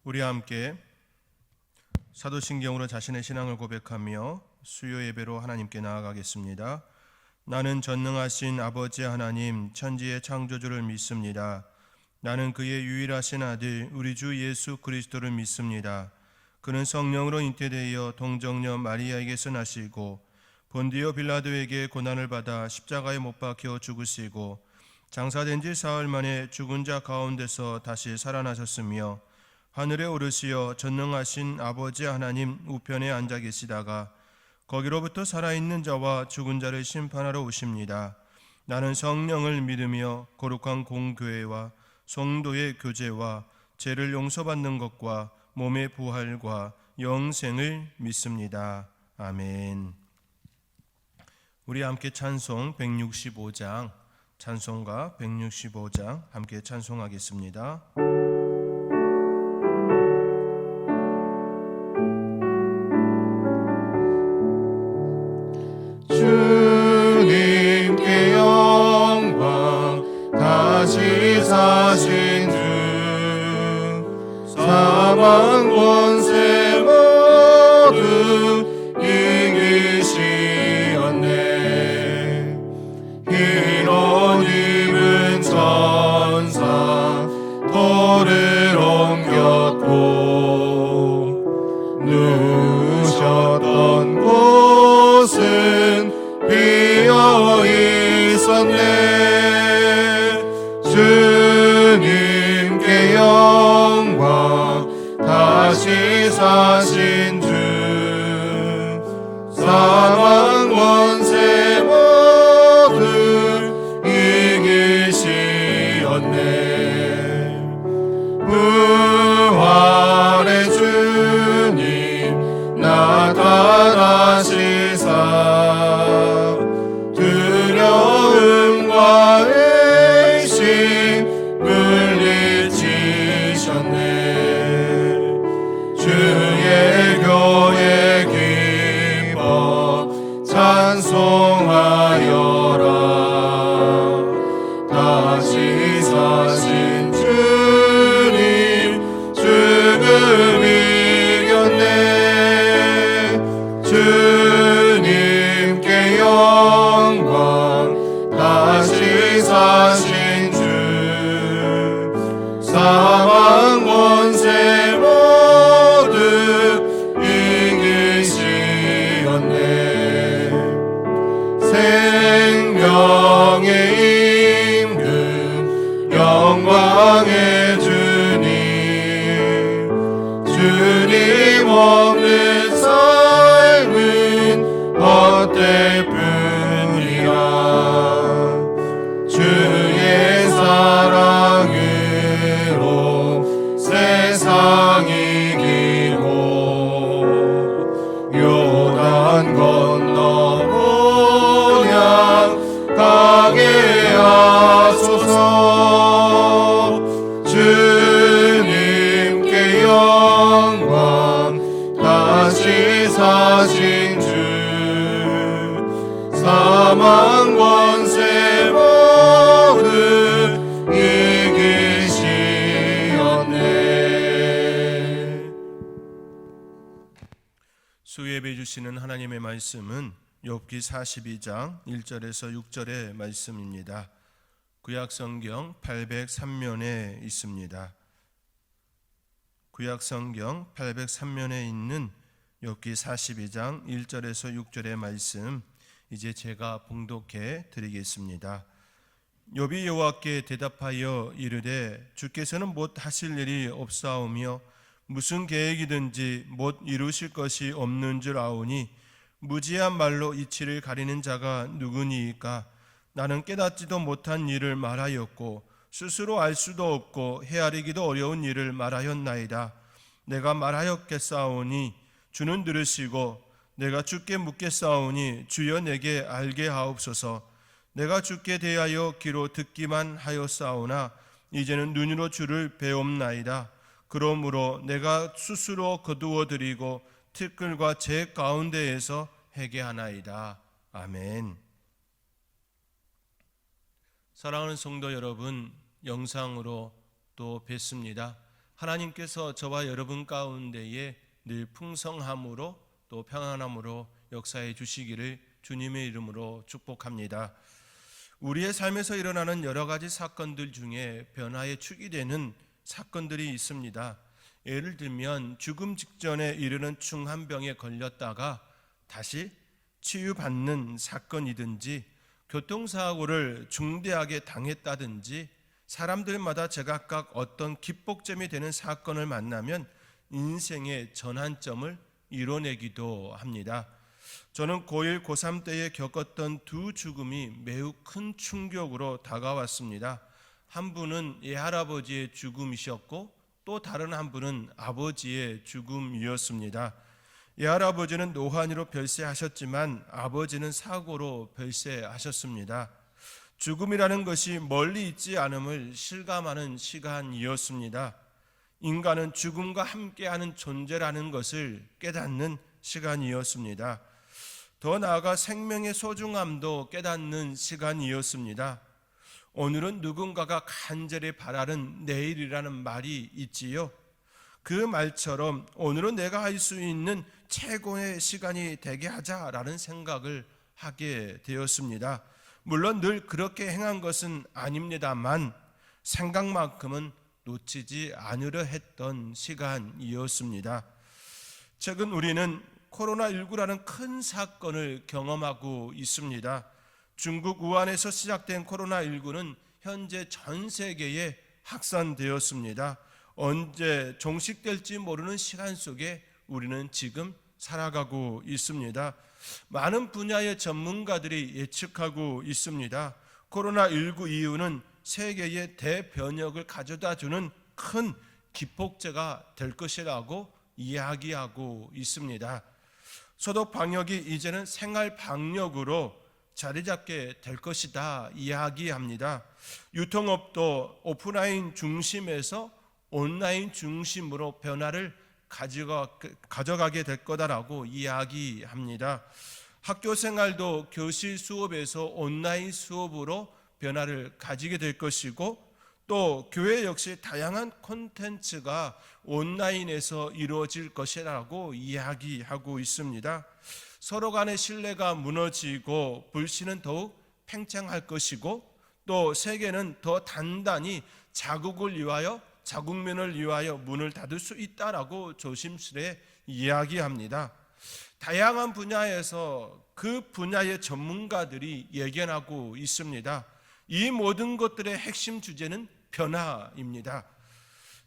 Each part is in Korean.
우리 함께 사도신경으로 자신의 신앙을 고백하며 수요 예배로 하나님께 나아가겠습니다. 나는 전능하신 아버지 하나님 천지의 창조주를 믿습니다. 나는 그의 유일하신 아들 우리 주 예수 그리스도를 믿습니다. 그는 성령으로 잉태되어 동정녀 마리아에게서 나시고 본디오 빌라도에게 고난을 받아 십자가에 못 박혀 죽으시고 장사된 지 사흘 만에 죽은 자 가운데서 다시 살아나셨으며 하늘에 오르시어 전능하신 아버지 하나님 우편에 앉아 계시다가 거기로부터 살아있는 자와 죽은 자를 심판하러 오십니다. 나는 성령을 믿으며 거룩한 공교회와 성도의 교제와 죄를 용서받는 것과 몸의 부활과 영생을 믿습니다. 아멘. 우리 함께 찬송 165장, 찬송가 165장 함께 찬송하겠습니다. 주님께 영광 다시 사신 주 사망 권세 모두 이기시었네. 흰옷 입은 천사 돌을 옮겼고 누우셨던 곳은 비어 있었네. 주님께 영광 다시 사신 주 사망 권세 모두 이기시었네. 부활의 주님 나타나시사 두려움과 의심 물리치셨네. 주의 교회 기뻐 찬송하여라. 다시 사신 주님 죽음 이겼네. 주님께 영광 다시 사신 주 사망 권세 모두 이기시었네. 생명의 임금 영광의 주님 없는 삶은 헛될 뿐이야. 주의 사랑으로 세상 이기고 요단 건너 본향 가게 하소서. 주님께 영광 다시 사신 주 사망 권세 모두 이기시었네. 수예배 주시는 하나님의 말씀은 욥기 42장 1절에서 6절의 말씀입니다. 구약성경 803면에 있습니다. 구약성경 803면에 있는 욥기 42장 1절에서 6절의 말씀 이제 제가 봉독해 드리겠습니다. 욥이 여호와께 대답하여 이르되 주께서는 못 하실 일이 없사오며 무슨 계획이든지 못 이루실 것이 없는 줄 아오니 무지한 말로 이치를 가리는 자가 누구니이까. 나는 깨닫지도 못한 일을 말하였고 스스로 알 수도 없고 헤아리기도 어려운 일을 말하였나이다. 내가 말하였겠사오니 주는 들으시고 내가 주께 묻겠사오니 주여 내게 알게 하옵소서. 내가 주께 대하여 귀로 듣기만 하였사오나 이제는 눈으로 주를 배옵나이다. 그러므로 내가 스스로 거두어 드리고 티끌과 제 가운데에서 회개하나이다. 아멘. 사랑하는 성도 여러분, 영상으로 또 뵙습니다. 하나님께서 저와 여러분 가운데에 늘 풍성함으로 또 평안함으로 역사해 주시기를 주님의 이름으로 축복합니다. 우리의 삶에서 일어나는 여러 가지 사건들 중에 변화의 축이 되는 사건들이 있습니다. 예를 들면 죽음 직전에 이르는 중한병에 걸렸다가 다시 치유받는 사건이든지, 교통사고를 중대하게 당했다든지, 사람들마다 제각각 어떤 기폭점이 되는 사건을 만나면 인생의 전환점을 이뤄내기도 합니다. 저는 고1, 고3 때에 겪었던 두 죽음이 매우 큰 충격으로 다가왔습니다. 한 분은 예할아버지의 죽음이셨고 또 다른 한 분은 아버지의 죽음이었습니다. 예할아버지는 노환으로 별세하셨지만 아버지는 사고로 별세하셨습니다. 죽음이라는 것이 멀리 있지 않음을 실감하는 시간이었습니다. 인간은 죽음과 함께하는 존재라는 것을 깨닫는 시간이었습니다. 더 나아가 생명의 소중함도 깨닫는 시간이었습니다. 오늘은 누군가가 간절히 바라는 내일이라는 말이 있지요. 그 말처럼 오늘은 내가 할 수 있는 최고의 시간이 되게 하자라는 생각을 하게 되었습니다. 물론 늘 그렇게 행한 것은 아닙니다만 생각만큼은 놓치지 않으려 했던 시간이었습니다. 최근 우리는 코로나19라는 큰 사건을 경험하고 있습니다. 중국 우한에서 시작된 코로나19는 현재 전 세계에 확산되었습니다. 언제 종식될지 모르는 시간 속에 우리는 지금 살아가고 있습니다. 많은 분야의 전문가들이 예측하고 있습니다. 코로나19 이후는 세계의 대변혁을 가져다 주는 큰 기폭제가 될 것이라고 이야기하고 있습니다. 소독 방역이 이제는 생활 방역으로 자리 잡게 될 것이다 이야기합니다. 유통업도 오프라인 중심에서 온라인 중심으로 변화를 가져가게 될 거다라고 이야기합니다. 학교 생활도 교실 수업에서 온라인 수업으로 변화를 가지게 될 것이고, 또 교회 역시 다양한 콘텐츠가 온라인에서 이루어질 것이라고 이야기하고 있습니다. 서로 간의 신뢰가 무너지고 불신은 더욱 팽창할 것이고, 또 세계는 더 단단히 자국민을 위하여 문을 닫을 수 있다라고 조심스레 이야기합니다. 다양한 분야에서 그 분야의 전문가들이 예견하고 있습니다. 이 모든 것들의 핵심 주제는 변화입니다.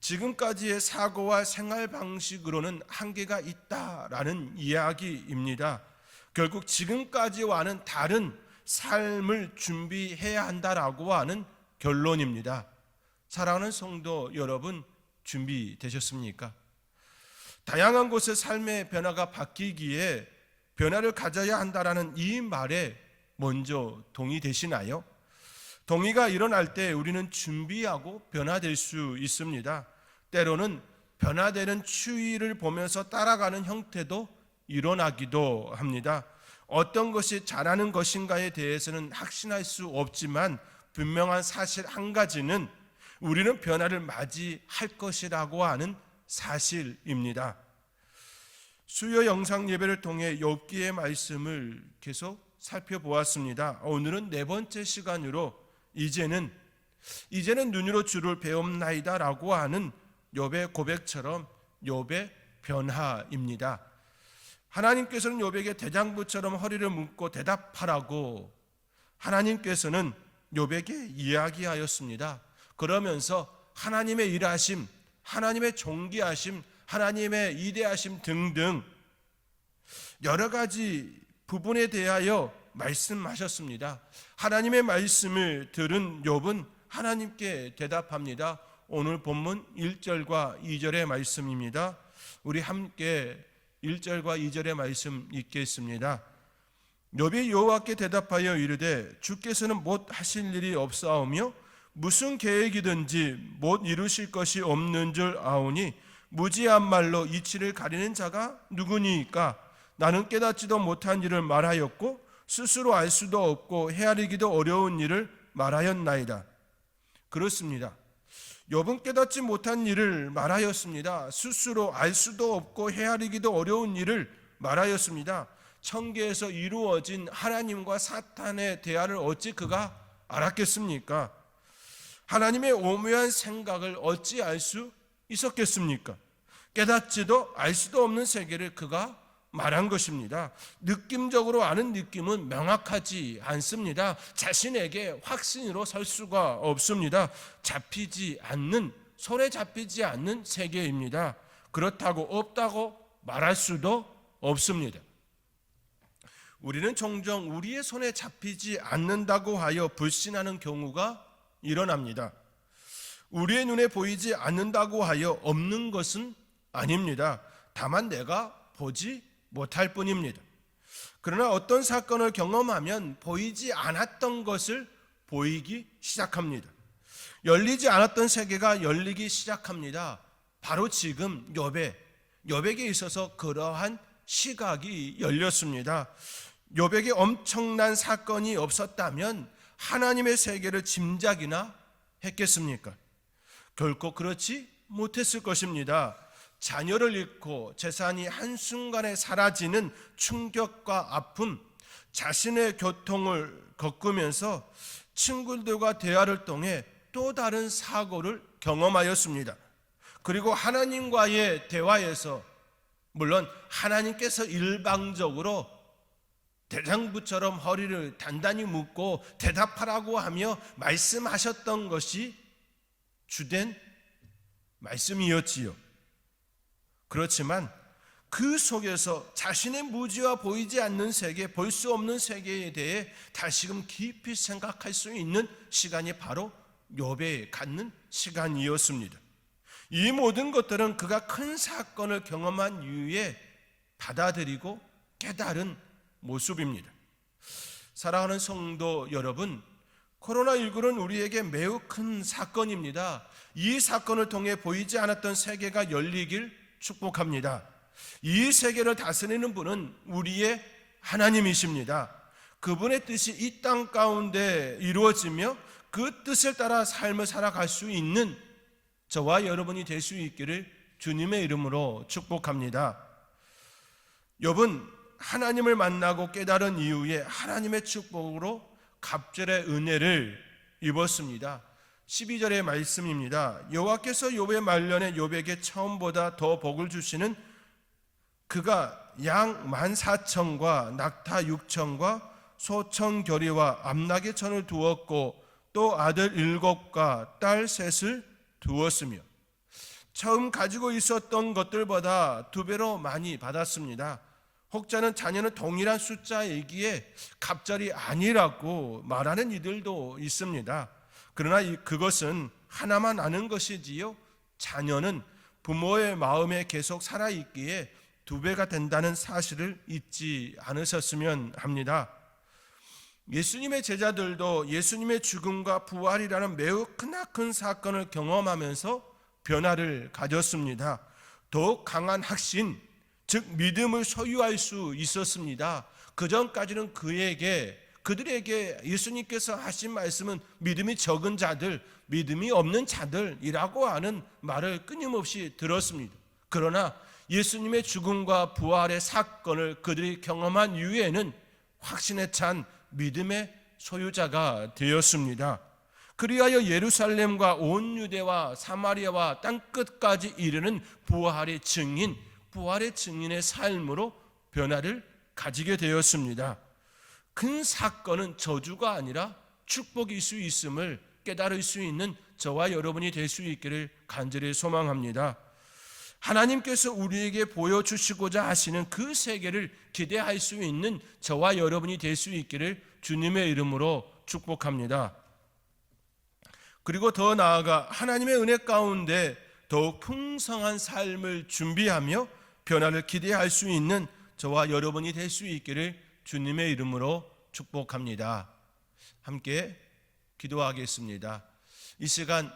지금까지의 사고와 생활 방식으로는 한계가 있다라는 이야기입니다. 결국 지금까지와는 다른 삶을 준비해야 한다라고 하는 결론입니다. 사랑하는 성도 여러분, 준비되셨습니까? 다양한 곳의 삶의 변화가 바뀌기에 변화를 가져야 한다라는 이 말에 먼저 동의되시나요? 동의가 일어날 때 우리는 준비하고 변화될 수 있습니다. 때로는 변화되는 추이를 보면서 따라가는 형태도 일어나기도 합니다. 어떤 것이 잘하는 것인가에 대해서는 확신할 수 없지만 분명한 사실 한 가지는 우리는 변화를 맞이할 것이라고 하는 사실입니다. 수요 영상 예배를 통해 욥기의 말씀을 계속 살펴보았습니다. 오늘은 네 번째 시간으로 이제는 눈으로 주를 배움나이다라고 하는 욥의 고백처럼 욥의 변화입니다. 하나님께서는 욥에게 대장부처럼 허리를 묶고 대답하라고 하나님께서는 욥에게 이야기하였습니다. 그러면서 하나님의 일하심, 하나님의 존귀하심, 하나님의 이대하심 등등 여러 가지 부분에 대하여 말씀하셨습니다. 하나님의 말씀을 들은 욥은 하나님께 대답합니다. 오늘 본문 1절과 2절의 말씀입니다. 우리 함께 1절과 2절의 말씀 읽겠습니다. 욥이 여호와께 대답하여 이르되 주께서는 못 하실 일이 없사오며 무슨 계획이든지 못 이루실 것이 없는 줄 아오니 무지한 말로 이치를 가리는 자가 누구니이까? 나는 깨닫지도 못한 일을 말하였고 스스로 알 수도 없고 헤아리기도 어려운 일을 말하였나이다. 그렇습니다. 욥은 깨닫지 못한 일을 말하였습니다. 스스로 알 수도 없고 헤아리기도 어려운 일을 말하였습니다. 천계에서 이루어진 하나님과 사탄의 대화를 어찌 그가 알았겠습니까? 하나님의 오묘한 생각을 어찌 알 수 있었겠습니까? 깨닫지도 알 수도 없는 세계를 그가 말한 것입니다. 느낌적으로 아는 느낌은 명확하지 않습니다. 자신에게 확신으로 설 수가 없습니다. 손에 잡히지 않는 세계입니다. 그렇다고 없다고 말할 수도 없습니다. 우리는 종종 우리의 손에 잡히지 않는다고 하여 불신하는 경우가 일어납니다. 우리의 눈에 보이지 않는다고 하여 없는 것은 아닙니다. 다만 내가 보지 못할 뿐입니다. 그러나 어떤 사건을 경험하면 보이지 않았던 것을 보이기 시작합니다. 열리지 않았던 세계가 열리기 시작합니다. 바로 지금 욥에게 있어서 그러한 시각이 열렸습니다. 욥에게 엄청난 사건이 없었다면 하나님의 세계를 짐작이나 했겠습니까? 결코 그렇지 못했을 것입니다. 자녀를 잃고 재산이 한순간에 사라지는 충격과 아픔, 자신의 고통을 겪으면서 친구들과 대화를 통해 또 다른 사고를 경험하였습니다. 그리고 하나님과의 대화에서 물론 하나님께서 일방적으로 대장부처럼 허리를 단단히 묶고 대답하라고 하며 말씀하셨던 것이 주된 말씀이었지요. 그렇지만 그 속에서 자신의 무지와 보이지 않는 세계, 볼 수 없는 세계에 대해 다시금 깊이 생각할 수 있는 시간이 바로 욥에 갖는 시간이었습니다. 이 모든 것들은 그가 큰 사건을 경험한 이후에 받아들이고 깨달은 모습입니다. 사랑하는 성도 여러분, 코로나19는 우리에게 매우 큰 사건입니다. 이 사건을 통해 보이지 않았던 세계가 열리길 축복합니다. 이 세계를 다스리는 분은 우리의 하나님이십니다. 그분의 뜻이 이 땅 가운데 이루어지며 그 뜻을 따라 삶을 살아갈 수 있는 저와 여러분이 될 수 있기를 주님의 이름으로 축복합니다. 욥은 하나님을 만나고 깨달은 이후에 하나님의 축복으로 갑절의 은혜를 입었습니다. 12절의 말씀입니다. 여호와께서 욥의 말년에 욥에게 처음보다 더 복을 주시는 그가 양 14,000과 낙타 6,000과 소천 결의와 암낙의 천을 두었고 또 아들 7과 딸 3을 두었으며 처음 가지고 있었던 것들보다 2배로 많이 받았습니다. 혹자는 자녀는 동일한 숫자이기에 갑절이 아니라고 말하는 이들도 있습니다. 그러나 그것은 하나만 아는 것이지요, 자녀는 부모의 마음에 계속 살아있기에 2배가 된다는 사실을 잊지 않으셨으면 합니다. 예수님의 제자들도 예수님의 죽음과 부활이라는 매우 크나큰 사건을 경험하면서 변화를 가졌습니다. 더욱 강한 확신, 즉 믿음을 소유할 수 있었습니다. 그전까지는 그들에게 예수님께서 하신 말씀은 믿음이 적은 자들, 믿음이 없는 자들이라고 하는 말을 끊임없이 들었습니다. 그러나 예수님의 죽음과 부활의 사건을 그들이 경험한 이후에는 확신에 찬 믿음의 소유자가 되었습니다. 그리하여 예루살렘과 온 유대와 사마리아와 땅끝까지 이르는 부활의 증인의 삶으로 변화를 가지게 되었습니다. 큰 사건은 저주가 아니라 축복일 수 있음을 깨달을 수 있는 저와 여러분이 될 수 있기를 간절히 소망합니다. 하나님께서 우리에게 보여주시고자 하시는 그 세계를 기대할 수 있는 저와 여러분이 될 수 있기를 주님의 이름으로 축복합니다. 그리고 더 나아가 하나님의 은혜 가운데 더욱 풍성한 삶을 준비하며 변화를 기대할 수 있는 저와 여러분이 될 수 있기를 주님의 이름으로 축복합니다. 함께 기도하겠습니다. 이 시간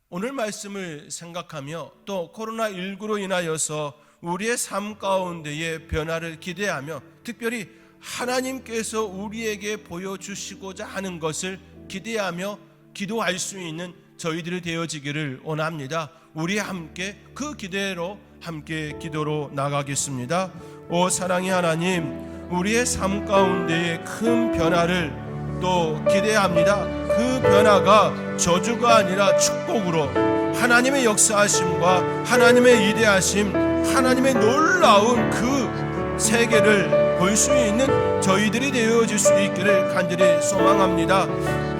오늘 말씀을 생각하며 또 코로나19로 인하여서 우리의 삶 가운데의 변화를 기대하며 특별히 하나님께서 우리에게 보여주시고자 하는 것을 기대하며 기도할 수 있는 저희들이 되어지기를 원합니다. 우리 함께 그 기대로 함께 기도로 나가겠습니다. 오 사랑의 하나님, 우리의 삶 가운데의 큰 변화를 또 기대합니다. 그 변화가 저주가 아니라 축복으로 하나님의 역사하심과 하나님의 위대하심, 하나님의 놀라운 그 세계를 볼 수 있는 저희들이 되어질 수 있기를 간절히 소망합니다.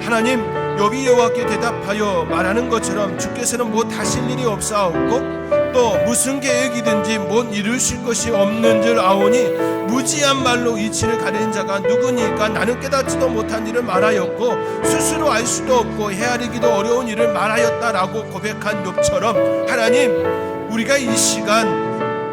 하나님, 욥이 여호와께 대답하여 말하는 것처럼 주께서는 뭐 하실 일이 없사옵고 또 무슨 계획이든지 못 이루실 것이 없는 줄 아오니 무지한 말로 이치를 가리는 자가 누구니까? 나는 깨닫지도 못한 일을 말하였고 스스로 알 수도 없고 헤아리기도 어려운 일을 말하였다라고 고백한 욥처럼 하나님, 우리가 이 시간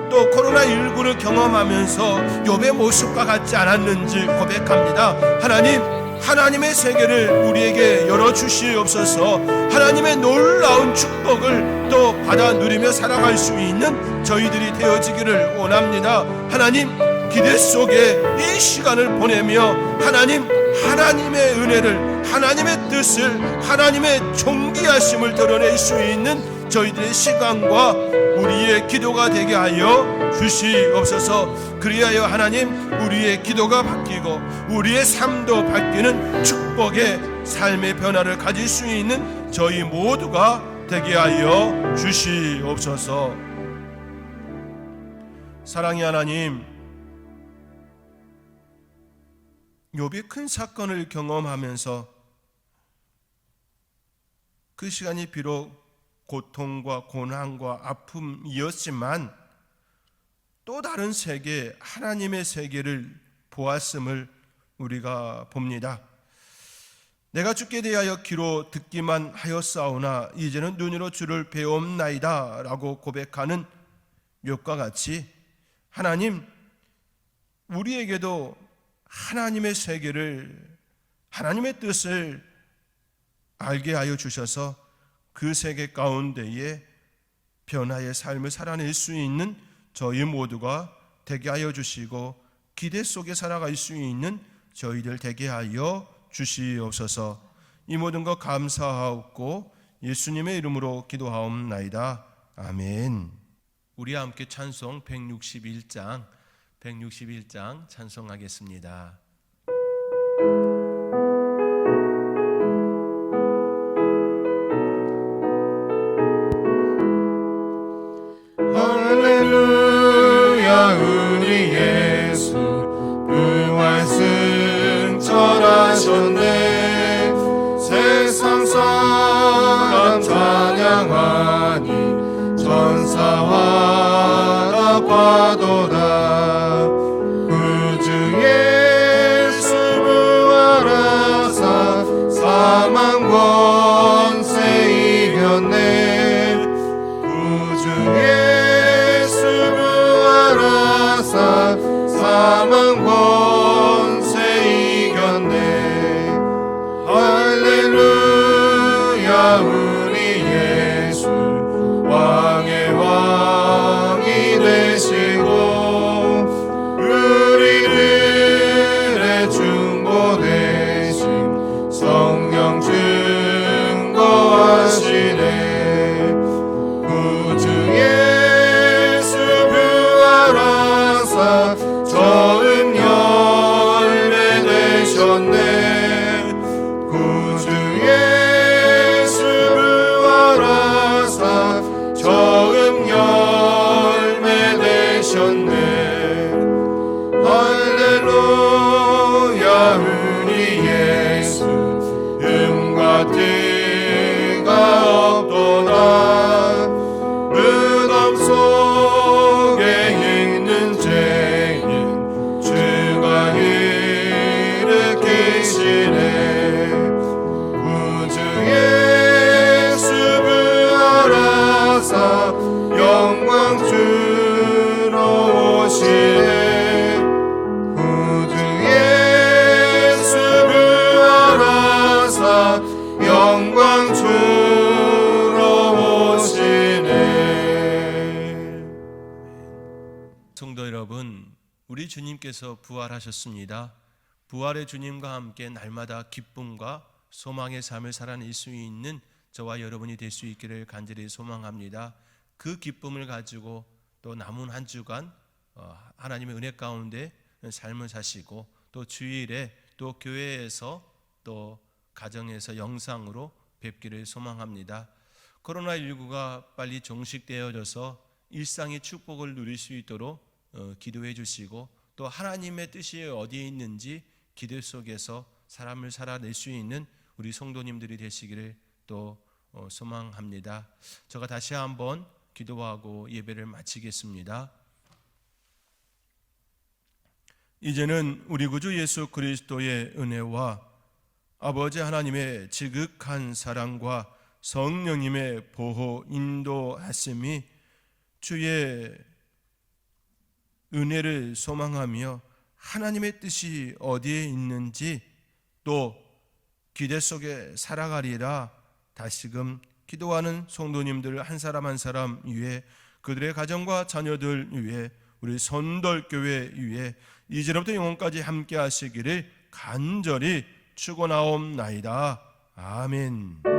또 코로나19를 경험하면서 욥의 모습과 같지 않았는지 고백합니다. 하나님, 하나님의 세계를 우리에게 열어주시옵소서. 하나님의 놀라운 축복을 또 받아 누리며 살아갈 수 있는 저희들이 되어지기를 원합니다. 하나님, 기대 속에 이 시간을 보내며 하나님의 은혜를, 하나님의 뜻을, 하나님의 존귀하심을 드러낼 수 있는 저희들의 시간과 우리의 기도가 되게 하여 주시옵소서. 그리하여 하나님, 우리의 기도가 바뀌고 우리의 삶도 바뀌는 축복의 삶의 변화를 가질 수 있는 저희 모두가 되게 하여 주시옵소서. 사랑의 하나님, 욥이 큰 사건을 경험하면서 그 시간이 비록 고통과 고난과 아픔이었지만 또 다른 세계, 하나님의 세계를 보았음을 우리가 봅니다. 내가 주께 대하여 귀로 듣기만 하였사오나 이제는 눈으로 주를 배움나이다 라고 고백하는 욥과 같이 하나님, 우리에게도 하나님의 세계를, 하나님의 뜻을 알게 하여 주셔서 그 세계 가운데에 변화의 삶을 살아낼 수 있는 저희 모두가 되게 하여 주시고 기대 속에 살아갈 수 있는 저희들 되게 하여 주시옵소서. 이 모든 것 감사하옵고 예수님의 이름으로 기도하옵나이다. 아멘. 우리 함께 찬송 161장 찬송하겠습니다. 할렐루야, 우리 예수 부활승천하셨네. 세상 사람 찬양하니 전사와 나파도다. 구주 예수 부활하사 사망 권세 이겼네. 구주 예수 부활하사 사망 권세 이겼네. 할렐루야, 우리 예수 왕의 왕이 되시고 우리들의 중보 되신 성령 증거하시네. 구주 예수 부활하사 처음 열매 되셨네. 구주 예수 부활하사 처음 열매 되셨네. 할렐루야, 우리 예수 음과 뜨가 없도다. 무덤 속에 있는 죄인 주가 일으키시네. 구주 예수 부활하사 영광 주러 오시네. 구주 예수 부활하사 영광 주러 오시네. 성도 여러분, 우리 주님께서 부활하셨습니다. 부활의 주님과 함께 날마다 기쁨과 소망의 삶을 살아낼 수 있는 저와 여러분이 될 수 있기를 간절히 소망합니다. 그 기쁨을 가지고 또 남은 한 주간 하나님의 은혜 가운데 삶을 사시고 또 주일에 또 교회에서 또 가정에서 영상으로 뵙기를 소망합니다. 코로나19가 빨리 종식되어져서 일상의 축복을 누릴 수 있도록 기도해 주시고 또 하나님의 뜻이 어디에 있는지 기도 속에서 사람을 살아낼 수 있는 우리 성도님들이 되시기를 또 소망합니다. 제가 다시 한번 기도하고 예배를 마치겠습니다. 이제는 우리 구주 예수 그리스도의 은혜와 아버지 하나님의 지극한 사랑과 성령님의 보호 인도하심이 주의 은혜를 소망하며 하나님의 뜻이 어디에 있는지 또 기대 속에 살아가리라 다시금 기도하는 성도님들 한 사람 한 사람 위에 그들의 가정과 자녀들 위에 우리 선돌교회 위에 이제로부터 영원까지 함께 하시기를 간절히 축원하옵나이다. 아멘.